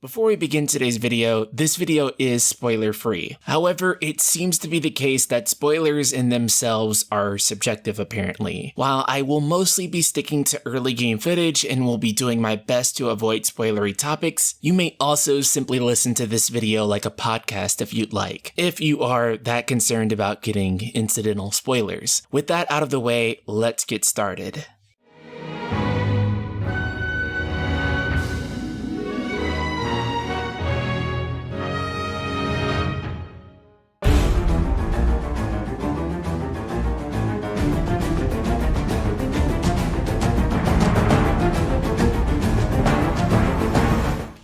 Before we begin today's video, this video is spoiler free. However, it seems to be the case that spoilers in themselves are subjective apparently. While I will mostly be sticking to early game footage and will be doing my best to avoid spoilery topics, you may also simply listen to this video like a podcast if you'd like, if you are that concerned about getting incidental spoilers. With that out of the way, let's get started.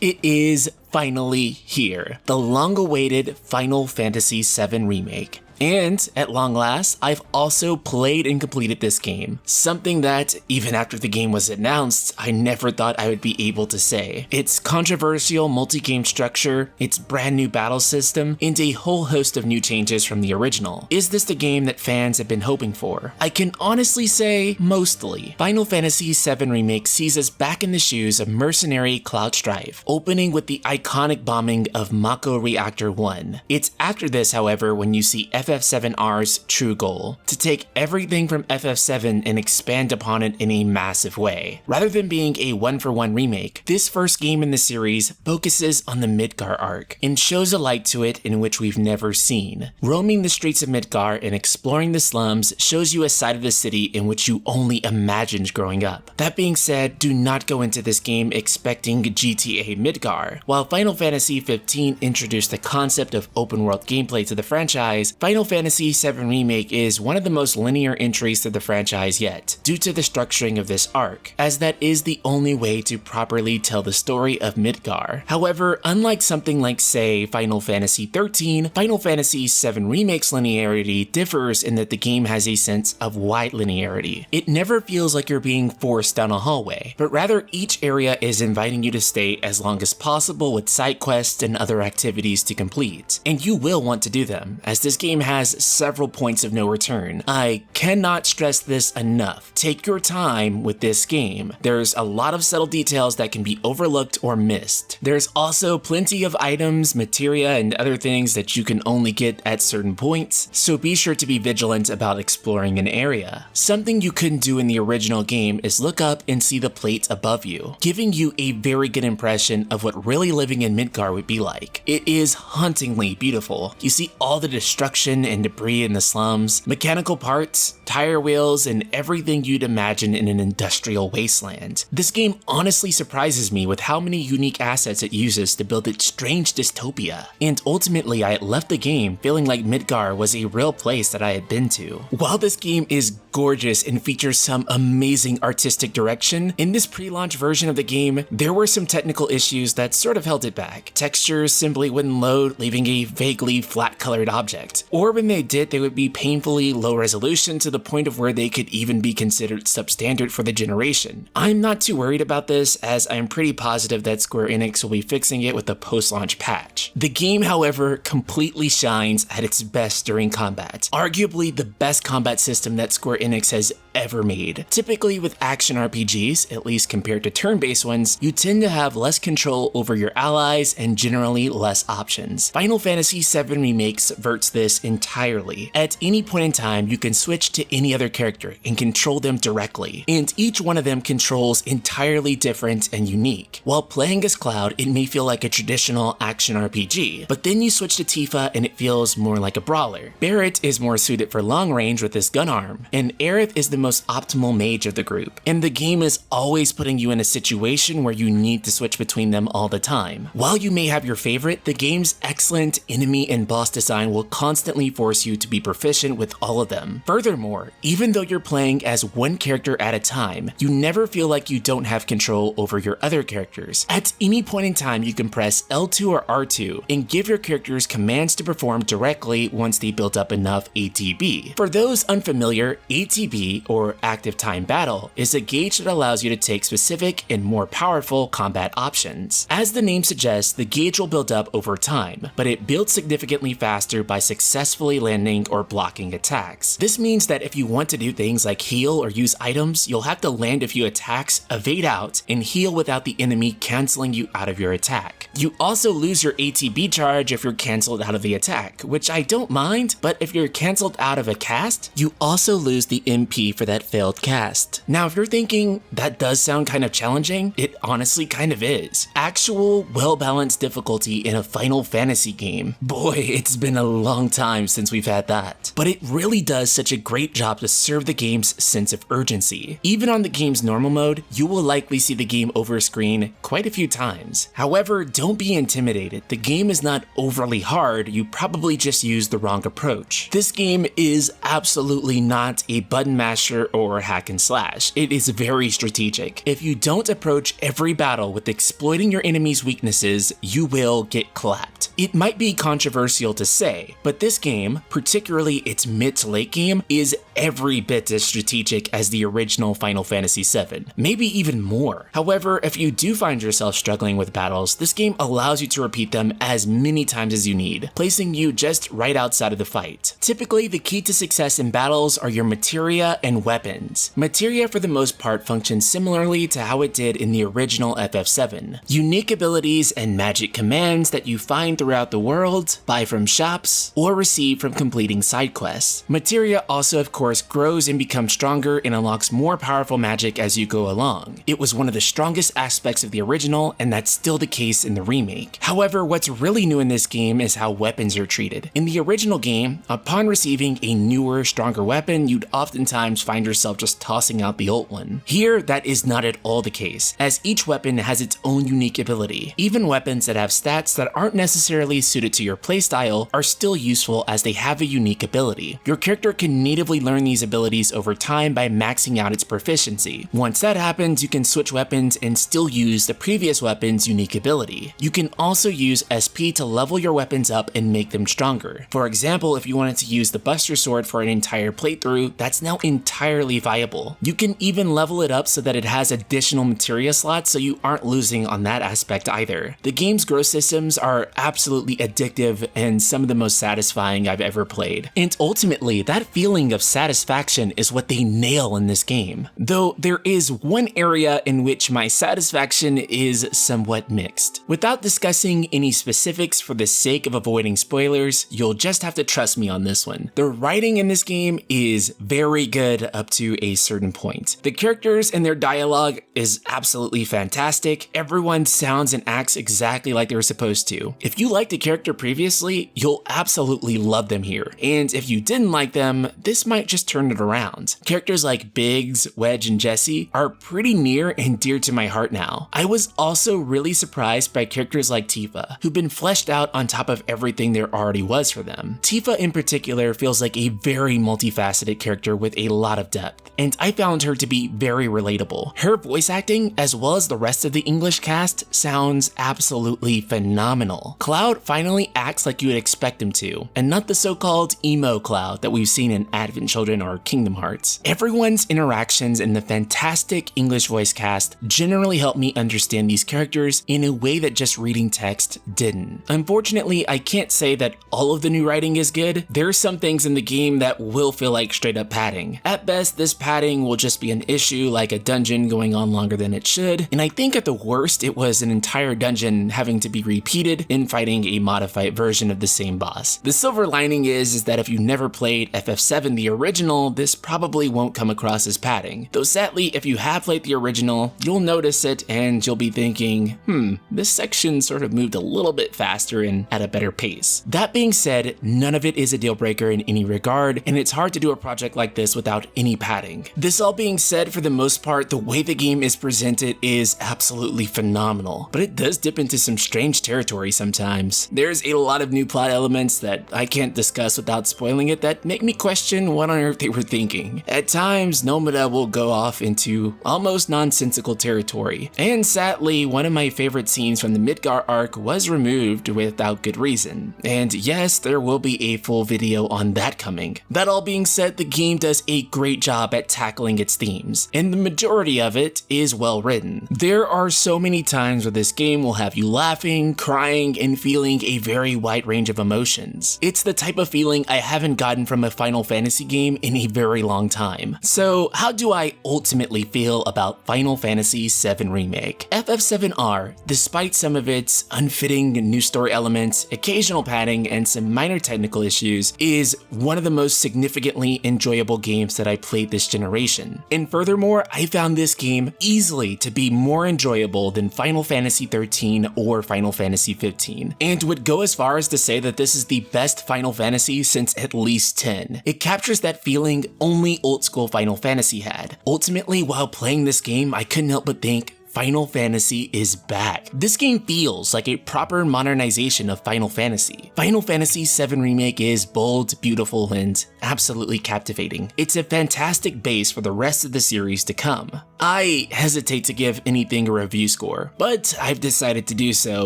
It is finally here, the long-awaited Final Fantasy VII Remake. And, at long last, I've also played and completed this game, something that, even after the game was announced, I never thought I would be able to say. Its controversial multi-game structure, its brand new battle system, and a whole host of new changes from the original. Is this the game that fans have been hoping for? I can honestly say, mostly. Final Fantasy VII Remake sees us back in the shoes of mercenary Cloud Strife, opening with the iconic bombing of Mako Reactor 1. It's after this, however, when you see FF7R's true goal, to take everything from FF7 and expand upon it in a massive way. Rather than being a one-for-one remake, this first game in the series focuses on the Midgar arc, and shows a light to it in which we've never seen. Roaming the streets of Midgar and exploring the slums shows you a side of the city in which you only imagined growing up. That being said, do not go into this game expecting GTA Midgar. While Final Fantasy XV introduced the concept of open-world gameplay to the franchise, Final Fantasy VII Remake is one of the most linear entries to the franchise yet, due to the structuring of this arc, as that is the only way to properly tell the story of Midgar. However, unlike something like, say, Final Fantasy XIII, Final Fantasy VII Remake's linearity differs in that the game has a sense of wide linearity. It never feels like you're being forced down a hallway, but rather each area is inviting you to stay as long as possible with side quests and other activities to complete. And you will want to do them, as this game has several points of no return. I cannot stress this enough. Take your time with this game. There's a lot of subtle details that can be overlooked or missed. There's also plenty of items, materia, and other things that you can only get at certain points, so be sure to be vigilant about exploring an area. Something you couldn't do in the original game is look up and see the plate above you, giving you a very good impression of what really living in Midgar would be like. It is hauntingly beautiful. You see all the destruction and debris in the slums, mechanical parts, tire wheels, and everything you'd imagine in an industrial wasteland. This game honestly surprises me with how many unique assets it uses to build its strange dystopia. And ultimately, I left the game feeling like Midgar was a real place that I had been to. While this game is gorgeous and features some amazing artistic direction, in this pre-launch version of the game, there were some technical issues that sort of held it back. Textures simply wouldn't load, leaving a vaguely flat-colored object. Or when they did, they would be painfully low resolution to the point of where they could even be considered substandard for the generation. I'm not too worried about this, as I'm pretty positive that Square Enix will be fixing it with a post-launch patch. The game, however, completely shines at its best during combat. Arguably the best combat system that Square Enix has ever made. Typically with action RPGs, at least compared to turn-based ones, you tend to have less control over your allies and generally less options. Final Fantasy VII Remake subverts this entirely. At any point in time, you can switch to any other character and control them directly, and each one of them controls entirely different and unique. While playing as Cloud, it may feel like a traditional action RPG, but then you switch to Tifa and it feels more like a brawler. Barret is more suited for long range with his gun arm, and Aerith is the most optimal mage of the group, and the game is always putting you in a situation where you need to switch between them all the time. While you may have your favorite, the game's excellent enemy and boss design will constantly force you to be proficient with all of them. Furthermore, even though you're playing as one character at a time, you never feel like you don't have control over your other characters. At any point in time, you can press L2 or R2 and give your characters commands to perform directly once they build up enough ATB. For those unfamiliar, ATB, or Active Time Battle, is a gauge that allows you to take specific and more powerful combat options. As the name suggests, the gauge will build up over time, but it builds significantly faster by successfully landing or blocking attacks. This means that if you want to do things like heal or use items, you'll have to land a few attacks, evade out, and heal without the enemy canceling you out of your attack. You also lose your ATB charge if you're cancelled out of the attack, which I don't mind, but if you're cancelled out of a cast, you also lose the MP for that failed cast. Now, if you're thinking, that does sound kind of challenging, it honestly kind of is. Actual, well-balanced difficulty in a Final Fantasy game. Boy, it's been a long time since we've had that. But it really does such a great job to serve the game's sense of urgency. Even on the game's normal mode, you will likely see the game over screen quite a few times. However, don't be intimidated. The game is not overly hard, you probably just used the wrong approach. This game is absolutely not a button masher or hack and slash. It is very strategic. If you don't approach every battle with exploiting your enemy's weaknesses, you will get clapped. It might be controversial to say, but this game, particularly its mid to late game, is every bit as strategic as the original Final Fantasy VII, maybe even more. However, if you do find yourself struggling with battles, this game allows you to repeat them as many times as you need, placing you just right outside of the fight. Typically, the key to success in battles are your materia and weapons. Materia for the most part functions similarly to how it did in the original FF7. Unique abilities and magic commands that you find throughout the world, buy from shops, or receive from completing side quests. Materia also of course grows and becomes stronger and unlocks more powerful magic as you go along. It was one of the strongest aspects of the original, and that's still the case in the remake. However, what's really new in this game is how weapons are treated. In the original game, upon receiving a newer, stronger weapon, you'd oftentimes find yourself just tossing out the old one. Here, that is not at all the case, as each weapon has its own unique ability. Even weapons that have stats that aren't necessarily suited to your playstyle are still useful as they have a unique ability. Your character can natively learn these abilities over time by maxing out its proficiency. Once that happens, you can switch weapons and still use the previous weapon's unique ability. You can also use SP to level your weapons up and make them stronger. For example, if you wanted to use the Buster Sword for an entire playthrough, that's now entirely viable. You can even level it up so that it has additional materia slots, so you aren't losing on that aspect either. The game's growth systems are absolutely addictive and some of the most satisfying I've ever played. And ultimately, that feeling of satisfaction is what they nail in this game. Though there is one area in which my satisfaction is somewhat mixed. Without discussing any specifics for the sake of avoiding spoilers, you'll just have to trust me on this one. The writing in this game is very good up to a certain point. The characters and their dialogue is absolutely fantastic. Everyone sounds and acts exactly like they were supposed to. If you liked a character previously, you'll absolutely love them here. And if you didn't like them, this might just turn it around. Characters like Biggs, Wedge, and Jesse are pretty near and dear to my heart now. I was also really surprised by characters like Tifa, who've been fleshed out on top of everything there already was for them. Tifa in particular feels like a very multifaceted character with a lot of depth, and I found her to be very relatable. Her voice acting, as well as the rest of the English cast, sounds absolutely phenomenal. Cloud finally acts like you would expect him to, and not the so-called emo Cloud that we've seen in Advent Children or Kingdom Hearts. Everyone's interactions in the fantastic English voice cast generally help me understand these characters in a way that just reading text didn't. Unfortunately, I can't say that all of the new writing is good. There are some things in the game that will feel like straight up padding. At best, this padding will just be an issue like a dungeon going on longer than it should, and I think at the worst it was an entire dungeon having to be repeated in fighting a modified version of the same boss. The silver lining is that if you never played FF7 the original, this probably won't come across as padding. Though sadly, if you have played the original, you'll notice it and you'll be thinking, this section sort of moved a little bit faster and at a better pace. That being said, none of it is a deal breaker in any regard, and it's hard to do a project like this without any padding. This all being said, for the most part, the way the game is presented is absolutely phenomenal, but it does dip into some strange territory sometimes. There's a lot of new plot elements that I can't discuss without spoiling it that make me question what on earth they were thinking. At times, Nomada will go off into almost nonsensical territory, and sadly, one of my favorite scenes from the Midgar arc was removed without good reason. And yes, there will be a full video on that coming. That all being said, the game does a great job at tackling its themes, and the majority of it is well written. There are so many times where this game will have you laughing, crying, and feeling a very wide range of emotions. It's the type of feeling I haven't gotten from a Final Fantasy game in a very long time. So how do I ultimately feel about Final Fantasy VII Remake? FF7R, despite some of its unfitting new story elements, occasional padding, and some minor technical issues, is one of the most significantly enjoyable games that I played this generation. And furthermore, I found this game easily to be more enjoyable than Final Fantasy XIII or Final Fantasy XV, and would go as far as to say that this is the best Final Fantasy since at least 10. It captures that feeling only old school Final Fantasy had. Ultimately, while playing this game, I couldn't help but think, Final Fantasy is back. This game feels like a proper modernization of Final Fantasy. Final Fantasy VII Remake is bold, beautiful, and absolutely captivating. It's a fantastic base for the rest of the series to come. I hesitate to give anything a review score, but I've decided to do so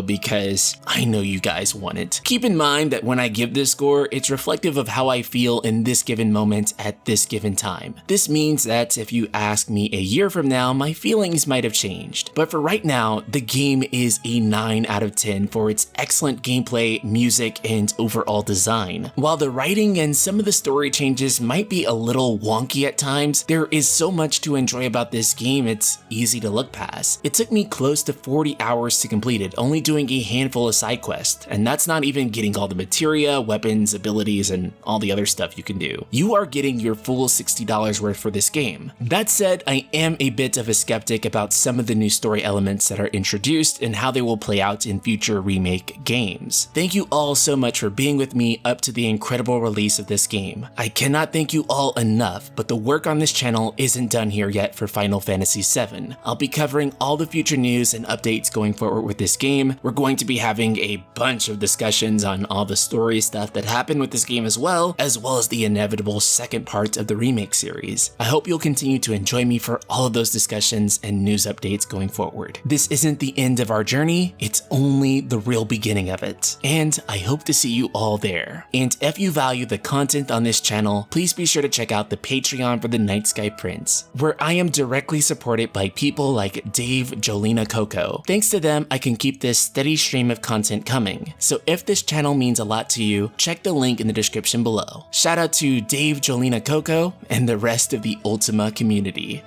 because I know you guys want it. Keep in mind that when I give this score, it's reflective of how I feel in this given moment at this given time. This means that if you ask me a year from now, my feelings might have changed. But for right now, the game is a 9 out of 10 for its excellent gameplay, music, and overall design. While the writing and some of the story changes might be a little wonky at times, there is so much to enjoy about this game it's easy to look past. It took me close to 40 hours to complete it, only doing a handful of side quests, and that's not even getting all the materia, weapons, abilities, and all the other stuff you can do. You are getting your full $60 worth for this game. That said, I am a bit of a skeptic about some of the new story elements that are introduced and how they will play out in future remake games. Thank you all so much for being with me up to the incredible release of this game. I cannot thank you all enough, but the work on this channel isn't done here yet for Final Fantasy VII. I'll be covering all the future news and updates going forward with this game. We're going to be having a bunch of discussions on all the story stuff that happened with this game as well as the inevitable second part of the remake series. I hope you'll continue to enjoy me for all of those discussions and news updates going forward. This isn't the end of our journey, it's only the real beginning of it. And I hope to see you all there. And if you value the content on this channel, please be sure to check out the Patreon for the NightSkyPrince, where I am directly supported by people like Dave, Jolina, Coco. Thanks to them, I can keep this steady stream of content coming. So if this channel means a lot to you, check the link in the description below. Shout out to Dave, Jolina, Coco, and the rest of the Ultima community.